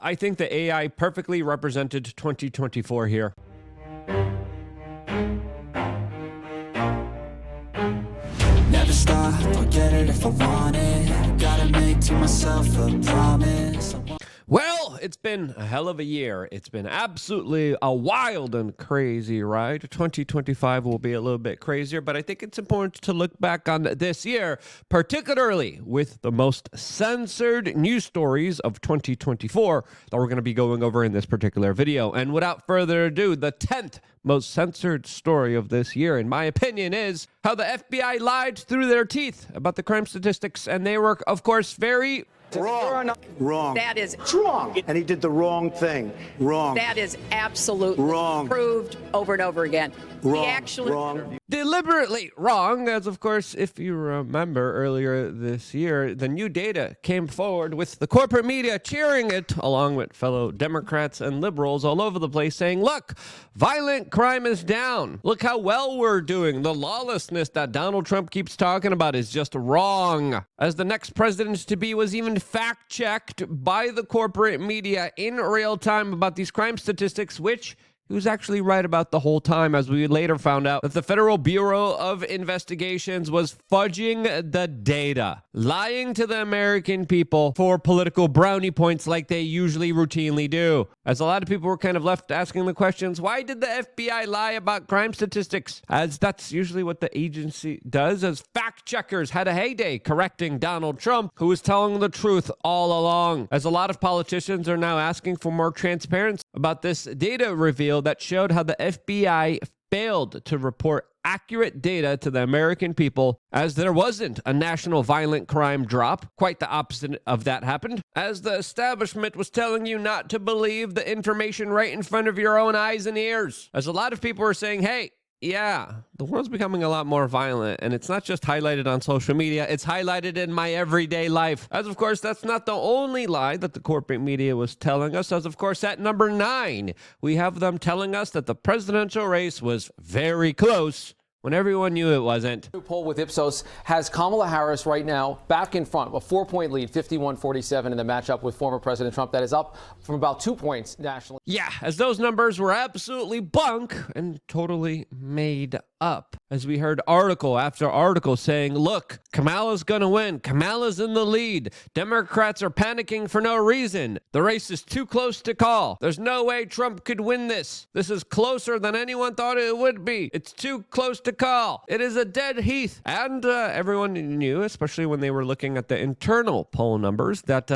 I think the AI perfectly represented 2024 here. Never stop, I'll get it if I want it. Gotta make to myself a promise. Well, it's been a hell of a year. It's been absolutely a wild and crazy ride. 2025 will be a little bit crazier, but I think it's important to look back on this year, particularly with the most censored news stories of 2024 that we're going to be going over in this particular video. And without further ado, the 10th most censored story of this year, in my opinion, is how the FBI lied through their teeth about the crime statistics, and they were, of course, very Wrong. That is wrong. And he did the wrong thing. Wrong. That is absolutely Wrong. proved over and over again. Wrong. deliberately wrong, as of course, if you remember earlier this year, the new data came forward with the corporate media cheering it, along with fellow Democrats and liberals all over the place, saying, look, violent crime is down. Look how well we're doing. The lawlessness that Donald Trump keeps talking about is just wrong. As the next president-to-be was even fact-checked by the corporate media in real time about these crime statistics, which he was actually right about the whole time, as we later found out that the Federal Bureau of Investigations was fudging the data, lying to the American people for political brownie points like they usually routinely do. As a lot of people were kind of left asking the questions, why did the FBI lie about crime statistics? As that's usually what the agency does, as fact checkers had a heyday correcting Donald Trump, who was telling the truth all along. As a lot of politicians are now asking for more transparency about this data reveal that showed how the FBI failed to report accurate data to the American people, as there wasn't a national violent crime drop. Quite the opposite of that happened, as the establishment was telling you not to believe the information right in front of your own eyes and ears. As a lot of people were saying, hey, yeah, the world's becoming a lot more violent, and it's not just highlighted on social media, it's highlighted in my everyday life. As of course, that's not the only lie that the corporate media was telling us, as of course at number 9, we have them telling us that the presidential race was very close when everyone knew it wasn't. New poll with Ipsos has Kamala Harris right now back in front, a 4-point lead, 51-47 in the matchup with former President Trump. That is up from about 2 points nationally. Yeah, as those numbers were absolutely bunk and totally made up. As we heard article after article saying, look, Kamala's gonna win. Kamala's in the lead. Democrats are panicking for no reason. The race is too close to call. There's no way Trump could win this. This is closer than anyone thought it would be. It's too close to call. It is a dead heat. And everyone knew, especially when they were looking at the internal poll numbers, that,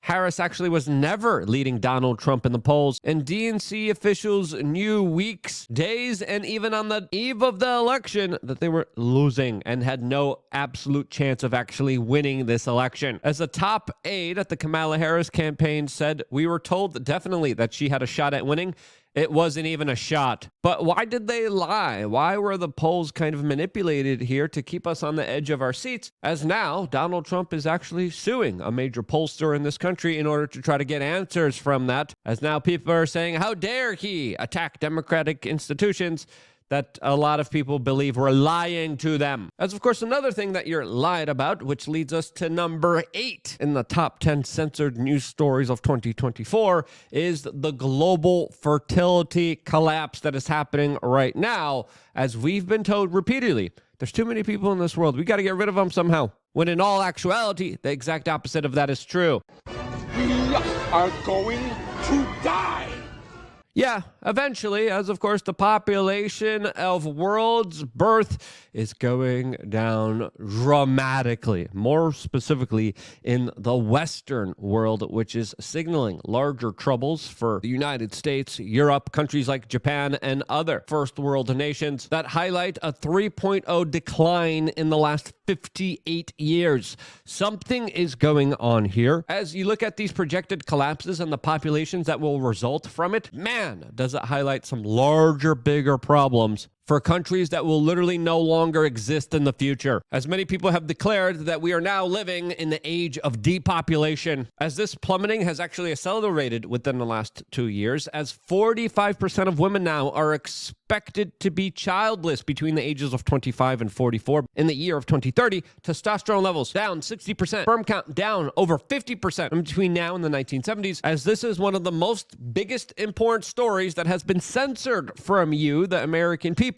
Harris actually was never leading Donald Trump in the polls. And DNC officials knew weeks, days, and even on the eve of the election that they were losing and had no absolute chance of actually winning this election. As the top aide at the Kamala Harris campaign said, we were told definitely that she had a shot at winning. It wasn't even a shot. But why did they lie? Why were the polls kind of manipulated here to keep us on the edge of our seats? As now, Donald Trump is actually suing a major pollster in this country in order to try to get answers from that. As now people are saying, how dare he attack democratic institutions that a lot of people believe were lying to them. As of course, another thing that you're lied about, which leads us to number 8 in the top 10 censored news stories of 2024, is the global fertility collapse that is happening right now. As we've been told repeatedly, there's too many people in this world. We got to get rid of them somehow. When in all actuality, the exact opposite of that is true. We are going to die. Yeah, eventually, as of course the population of world's birth is going down dramatically, more specifically in the Western world, which is signaling larger troubles for the United States, Europe, countries like Japan, and other first world nations that highlight a 3.0 decline in the last 58 years. Something is going on here. As you look at these projected collapses and the populations that will result from it, man, does it highlight some larger, bigger problems for countries that will literally no longer exist in the future, as many people have declared that we are now living in the age of depopulation, as this plummeting has actually accelerated within the last 2 years, as 45% of women now are expected to be childless between the ages of 25 and 44 in the year of 2030. Testosterone levels down 60%, sperm count down over 50% in between now and the 1970s, as this is one of the most biggest important stories that has been censored from you, the American people,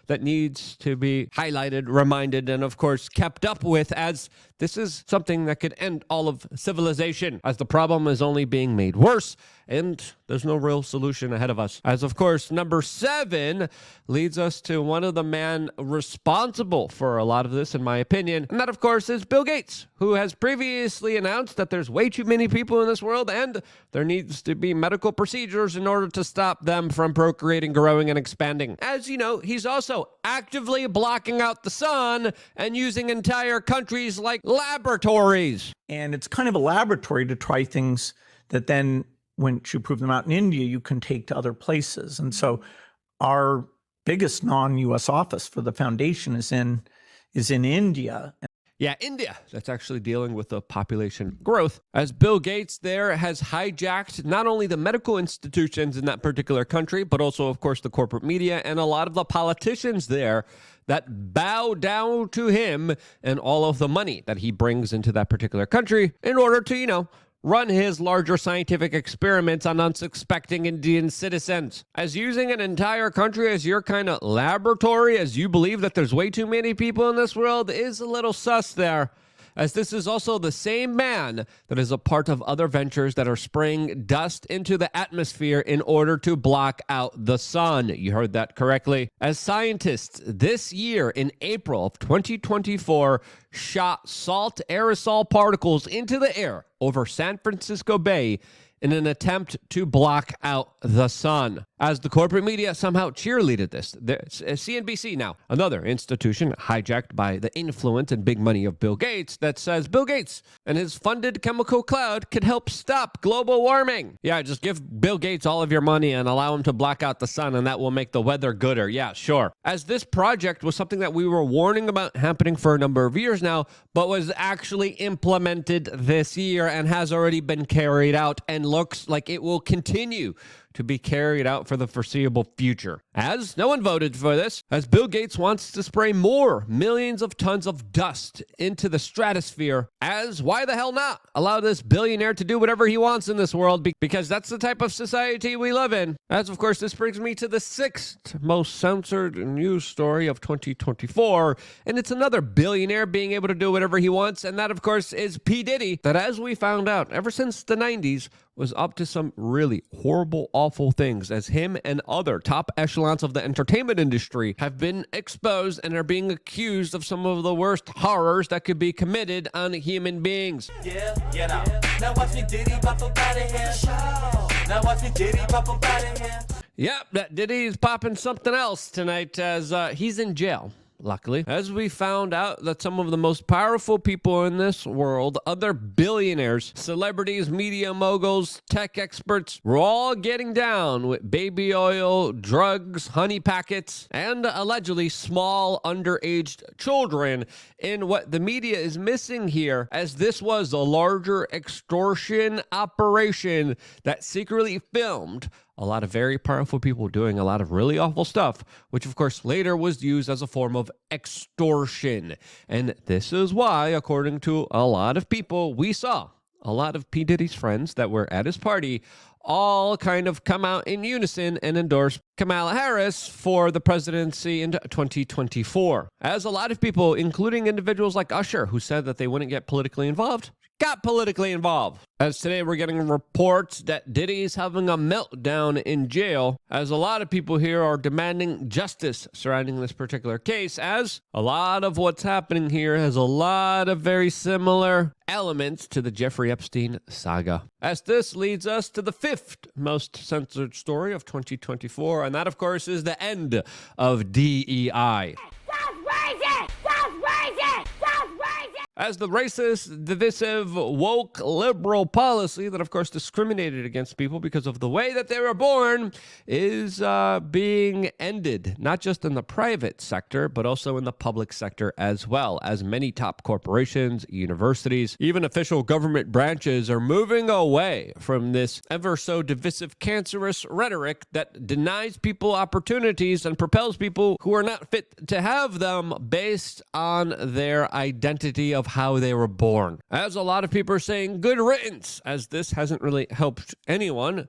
that needs to be highlighted, reminded, and of course kept up with, as this is something that could end all of civilization, as the problem is only being made worse and there's no real solution ahead of us. As of course, number 7 leads us to one of the men responsible for a lot of this, in my opinion, and that of course is Bill Gates, who has previously announced that there's way too many people in this world and there needs to be medical procedures in order to stop them from procreating, growing, and expanding. As you know, he's also actively blocking out the sun and using entire countries like laboratories. And it's kind of a laboratory to try things that then, once you prove them out in India, you can take to other places. And so our biggest non-U.S. office for the foundation is in India. Yeah, India. That's actually dealing with the population growth, as Bill Gates there has hijacked not only the medical institutions in that particular country, but also, of course, the corporate media and a lot of the politicians there that bow down to him and all of the money that he brings into that particular country in order to, run his larger scientific experiments on unsuspecting Indian citizens. As using an entire country as your kind of laboratory, as you believe that there's way too many people in this world, is a little sus there. As this is also the same man that is a part of other ventures that are spraying dust into the atmosphere in order to block out the sun. You heard that correctly. As scientists this year in April of 2024 shot salt aerosol particles into the air over San Francisco Bay in an attempt to block out the sun, as the corporate media somehow cheerleaded this. There's CNBC now, another institution hijacked by the influence and big money of Bill Gates, that says Bill Gates and his funded chemical cloud could help stop global warming. Yeah, just give Bill Gates all of your money and allow him to block out the sun, and that will make the weather gooder. Yeah, sure. As this project was something that we were warning about happening for a number of years now, but was actually implemented this year and has already been carried out and looks like it will continue to be carried out for the foreseeable future. As no one voted for this, as Bill Gates wants to spray more millions of tons of dust into the stratosphere, as why the hell not allow this billionaire to do whatever he wants in this world, because that's the type of society we live in. As of course, this brings me to the 6th most censored news story of 2024, and it's another billionaire being able to do whatever he wants, and that of course is P. Diddy, that as we found out ever since the 90s was up to some really horrible, awful things, as him and other top echelons of the entertainment industry have been exposed and are being accused of some of the worst horrors that could be committed on human beings. Now watch me Diddy pop up out of here. Now watch me Diddy pop up out of here. Yep, that Diddy's popping something else tonight, as he's in jail. Luckily, as we found out that some of the most powerful people in this world, other billionaires, celebrities, media moguls, tech experts, were all getting down with baby oil, drugs, honey packets, and allegedly small underage children in what the media is missing here, as this was a larger extortion operation that secretly filmed a lot of very powerful people doing a lot of really awful stuff, which of course later was used as a form of extortion. And this is why, according to a lot of people, we saw a lot of P. Diddy's friends that were at his party all kind of come out in unison and endorse Kamala Harris for the presidency in 2024. As a lot of people, including individuals like Usher, who said that they wouldn't get politically involved, got politically involved. As today we're getting reports that Diddy's having a meltdown in jail, as a lot of people here are demanding justice surrounding this particular case, as a lot of what's happening here has a lot of very similar elements to the Jeffrey Epstein saga. As this leads us to the 5th most censored story of 2024, and that of course is the end of DEI. as the racist, divisive, woke, liberal policy that, of course, discriminated against people because of the way that they were born is being ended, not just in the private sector, but also in the public sector as well, as many top corporations, universities, even official government branches are moving away from this ever so divisive, cancerous rhetoric that denies people opportunities and propels people who are not fit to have them based on their identity of how they were born. As a lot of people are saying, good riddance, as this hasn't really helped anyone.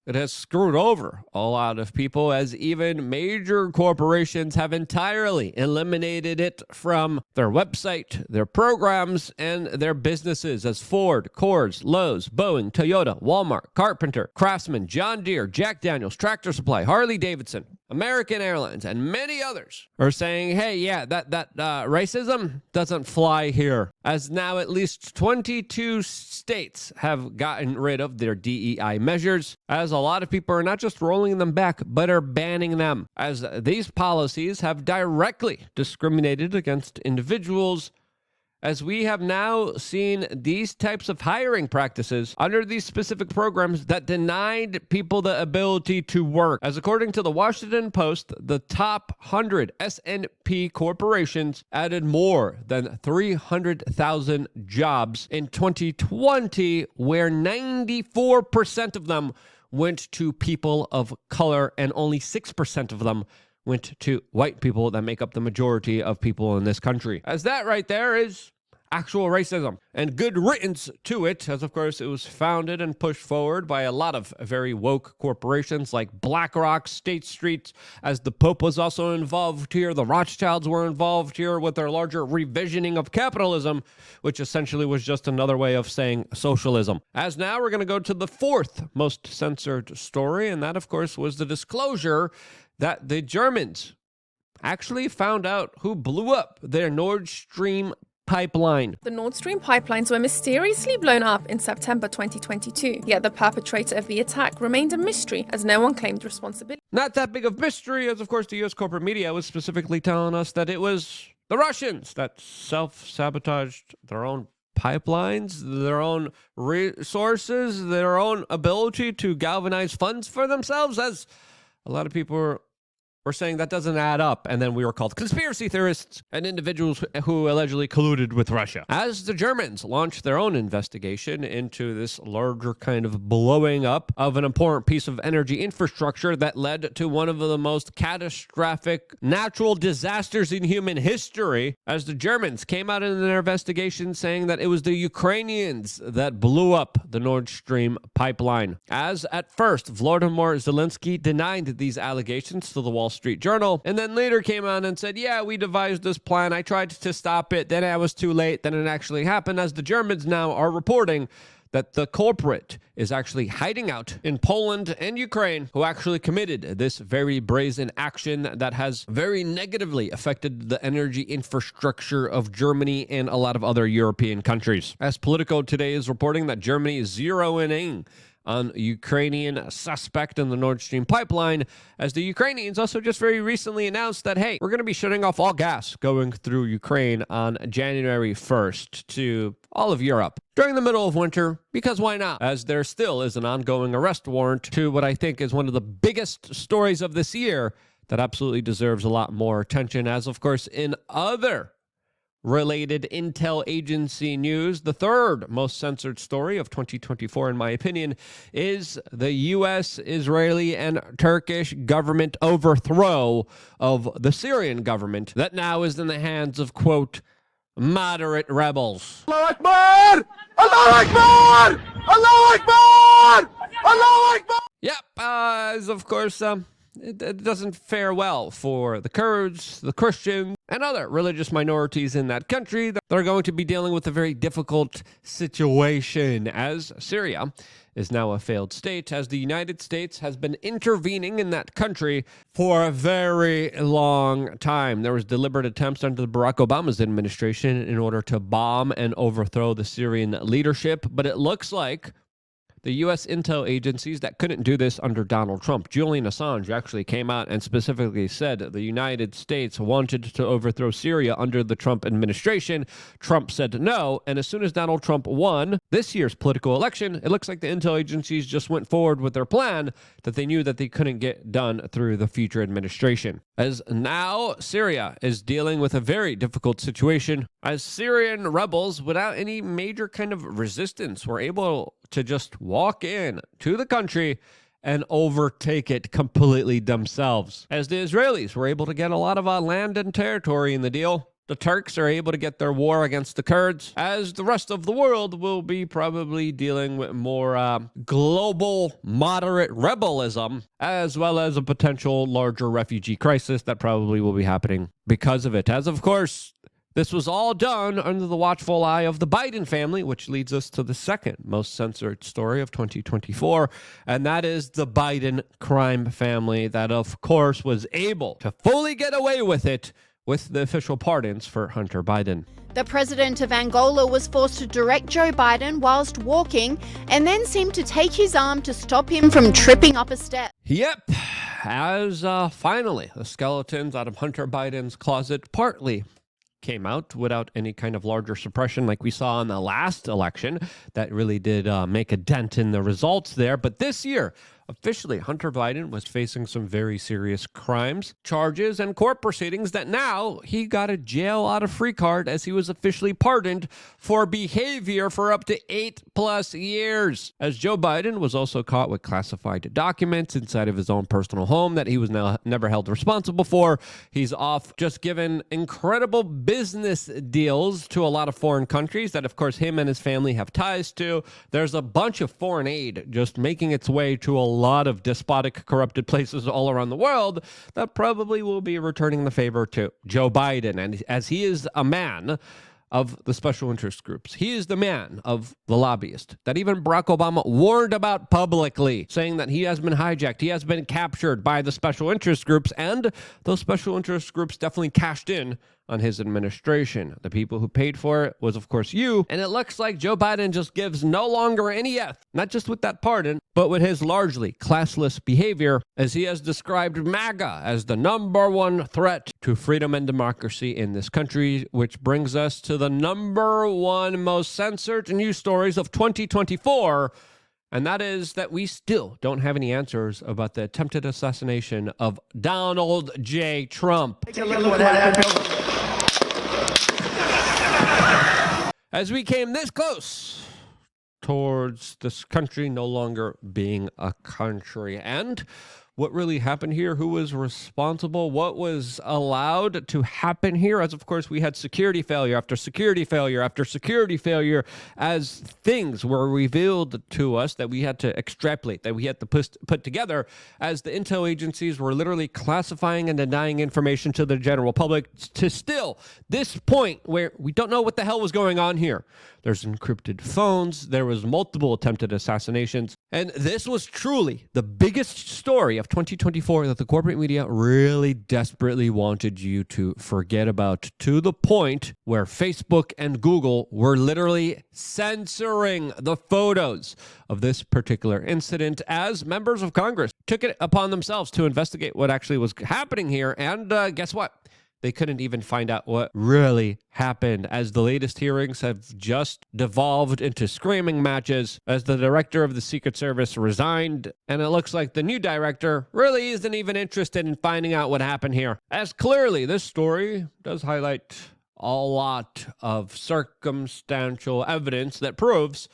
It has screwed over a lot of people, as even major corporations have entirely eliminated it from their website, their programs, and their businesses, as Ford, Coors, Lowe's, Boeing, Toyota, Walmart, Carpenter, Craftsman, John Deere, Jack Daniels, Tractor Supply, Harley Davidson, American Airlines, and many others are saying, hey, yeah, that racism doesn't fly here, as now at least 22 states have gotten rid of their DEI measures, as a lot of people are not just rolling them back, but are banning them, as these policies have directly discriminated against individuals, as we have now seen these types of hiring practices under these specific programs that denied people the ability to work. As according to the Washington Post, the top 100 S&P corporations added more than 300,000 jobs in 2020, where 94% of them went to people of color and only 6% of them went to white people that make up the majority of people in this country. As that right there is actual racism, and good riddance to it, as of course it was founded and pushed forward by a lot of very woke corporations like BlackRock, State Street, as the Pope was also involved here, the Rothschilds were involved here with their larger revisioning of capitalism, which essentially was just another way of saying socialism. As now we're going to go to the fourth most censored story, and that of course was the disclosure that the Germans actually found out who blew up their Nord Stream pipeline. The Nord Stream pipelines were mysteriously blown up in September 2022, yet the perpetrator of the attack remained a mystery, as no one claimed responsibility. Not that big of mystery, as of course the U.S. corporate media was specifically telling us that it was the Russians that self-sabotaged their own pipelines, their own resources, their own ability to galvanize funds for themselves, as a lot of people were saying that doesn't add up, and then we were called conspiracy theorists and individuals who allegedly colluded with Russia. As the Germans launched their own investigation into this larger kind of blowing up of an important piece of energy infrastructure that led to one of the most catastrophic natural disasters in human history, as the Germans came out in their investigation saying that it was the Ukrainians that blew up the Nord Stream pipeline. As at first, Volodymyr Zelensky denied these allegations to the Wall Street Journal, and then later came on and said, yeah, we devised this plan, I tried to stop it, then I was too late, then it actually happened, as the Germans now are reporting that the culprit is actually hiding out in Poland and Ukraine, who actually committed this very brazen action that has very negatively affected the energy infrastructure of Germany and a lot of other European countries. As Politico today is reporting that Germany is zeroing in on Ukrainian suspect in the Nord Stream pipeline, as the Ukrainians also just very recently announced that, hey, we're going to be shutting off all gas going through Ukraine on January 1st to all of Europe during the middle of winter, because why not? As there still is an ongoing arrest warrant to what I think is one of the biggest stories of this year that absolutely deserves a lot more attention, as of course in other related intel agency news, the third most censored story of 2024, in my opinion, is the U.S., Israeli, and Turkish government overthrow of the Syrian government that now is in the hands of, quote, moderate rebels. Allahu Akbar! Allahu Akbar! Allahu Akbar! Allahu Akbar! Yep, as of course, it doesn't fare well for the Kurds, the Christians, and other religious minorities in that country that are going to be dealing with a very difficult situation, as Syria is now a failed state, as the United States has been intervening in that country for a very long time. There was deliberate attempts under the Barack Obama's administration in order to bomb and overthrow the Syrian leadership, but it looks like the U.S. intel agencies that couldn't do this under Donald Trump. Julian Assange actually came out and specifically said the United States wanted to overthrow Syria under the Trump administration. Trump said no, and as soon as Donald Trump won this year's political election, it looks like the intel agencies just went forward with their plan that they knew that they couldn't get done through the future administration. As now Syria is dealing with a very difficult situation, as Syrian rebels, without any major kind of resistance, were able to just walk in to the country and overtake it completely themselves. As the Israelis were able to get a lot of land and territory in the deal, the Turks are able to get their war against the Kurds, as the rest of the world will be probably dealing with more global moderate rebelism, as well as a potential larger refugee crisis that probably will be happening because of it. As of course, this was all done under the watchful eye of the Biden family, which leads us to the second most censored story of 2024, and that is the Biden crime family that, of course, was able to fully get away with it with the official pardons for Hunter Biden. The president of Angola was forced to direct Joe Biden whilst walking and then seemed to take his arm to stop him from tripping up a step. Yep, as finally the skeletons out of Hunter Biden's closet partly came out without any kind of larger suppression like we saw in the last election. That really did make a dent in the results there. But this year, officially, Hunter Biden was facing some very serious crimes, charges, and court proceedings that now he got a jail out of free card as he was officially pardoned for behavior for up to 8+ years. As Joe Biden was also caught with classified documents inside of his own personal home that he was now never held responsible for. He's off just given incredible business deals to a lot of foreign countries that, of course, him and his family have ties to. There's a bunch of foreign aid just making its way to a lot of despotic, corrupted places all around the world that probably will be returning the favor to Joe Biden. And as he is a man of the special interest groups, he is the man of the lobbyist that even Barack Obama warned about publicly, saying that he has been hijacked, he has been captured by the special interest groups, and those special interest groups definitely cashed in on his administration. The people who paid for it was, of course, you. And it looks like Joe Biden just gives no longer any F, not just with that pardon, but with his largely classless behavior, as he has described MAGA as the #1 threat to freedom and democracy in this country, which brings us to the #1 most censored news stories of 2024. And that is that we still don't have any answers about the attempted assassination of Donald J. Trump. Take a look at what happened. As we came this close towards this country no longer being a country. And what really happened here? Who was responsible? What was allowed to happen here? As of course we had security failure after security failure after security failure, as things were revealed to us that we had to extrapolate, that we had to put together, as the intel agencies were literally classifying and denying information to the general public, to still this point where we don't know what the hell was going on here. There's encrypted phones, there was multiple attempted assassinations, and this was truly the biggest story of 2024 that the corporate media really desperately wanted you to forget about, to the point where Facebook and Google were literally censoring the photos of this particular incident, as members of Congress took it upon themselves to investigate what actually was happening here. And guess what? They couldn't even find out what really happened, as the latest hearings have just devolved into screaming matches, as the director of the Secret Service resigned, and it looks like the new director really isn't even interested in finding out what happened here. As clearly, this story does highlight a lot of circumstantial evidence that proves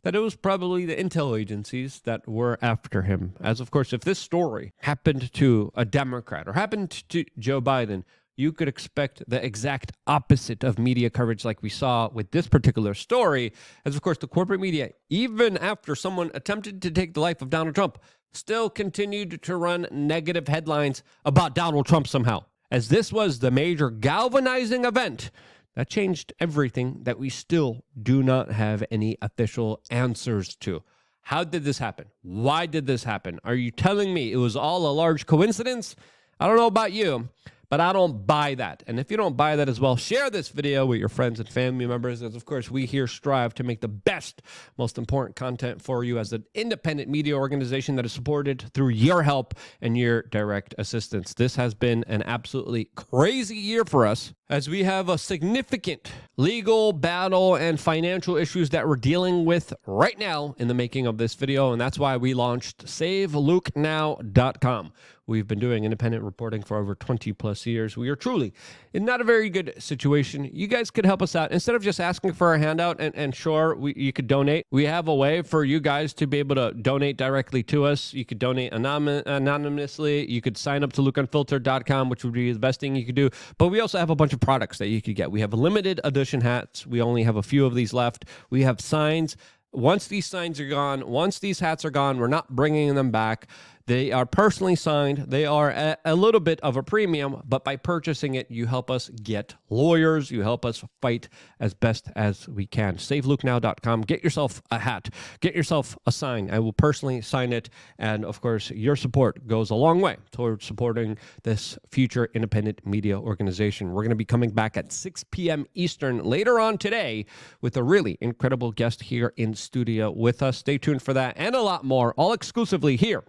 that it was probably the intel agencies that were after him. As of course, if this story happened to a Democrat or happened to Joe Biden, you could expect the exact opposite of media coverage like we saw with this particular story. As of course, the corporate media, even after someone attempted to take the life of Donald Trump, still continued to run negative headlines about Donald Trump somehow, as this was the major galvanizing event that changed everything that we still do not have any official answers to. How did this happen? Why did this happen? Are you telling me it was all a large coincidence? I don't know about you, but But I don't buy that. And if you don't buy that as well, share this video with your friends and family members. As of course, we here strive to make the best, most important content for you as an independent media organization that is supported through your help and your direct assistance. This has been an absolutely crazy year for us, as we have a significant legal battle and financial issues that we're dealing with right now in the making of this video. And that's why we launched SaveLukeNow.com. We've been doing independent reporting for over 20 plus years. We are truly in not a very good situation. You guys could help us out. Instead of just asking for a handout, and sure, you could donate. We have a way for you guys to be able to donate directly to us. You could donate anonymously. You could sign up to LukeUnfiltered.com, which would be the best thing you could do. But we also have a bunch of products that you could get. We have limited edition hats. We only have a few of these left. We have signs. Once these signs are gone, once these hats are gone, we're not bringing them back. They are personally signed. They are a little bit of a premium, but by purchasing it, you help us get lawyers. You help us fight as best as we can. SaveLukeNow.com. Get yourself a hat. Get yourself a sign. I will personally sign it. And of course, your support goes a long way towards supporting this future independent media organization. We're going to be coming back at 6 p.m. Eastern later on today with a really incredible guest here in studio with us. Stay tuned for that and a lot more, all exclusively here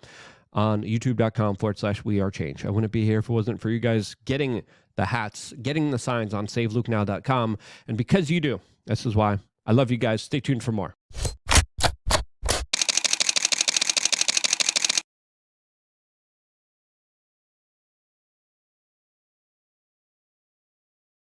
on youtube.com/wearechange. I wouldn't be here if it wasn't for you guys getting the hats, getting the signs on SaveLukeNow.com. And because you do, this is why I love you guys. Stay tuned for more.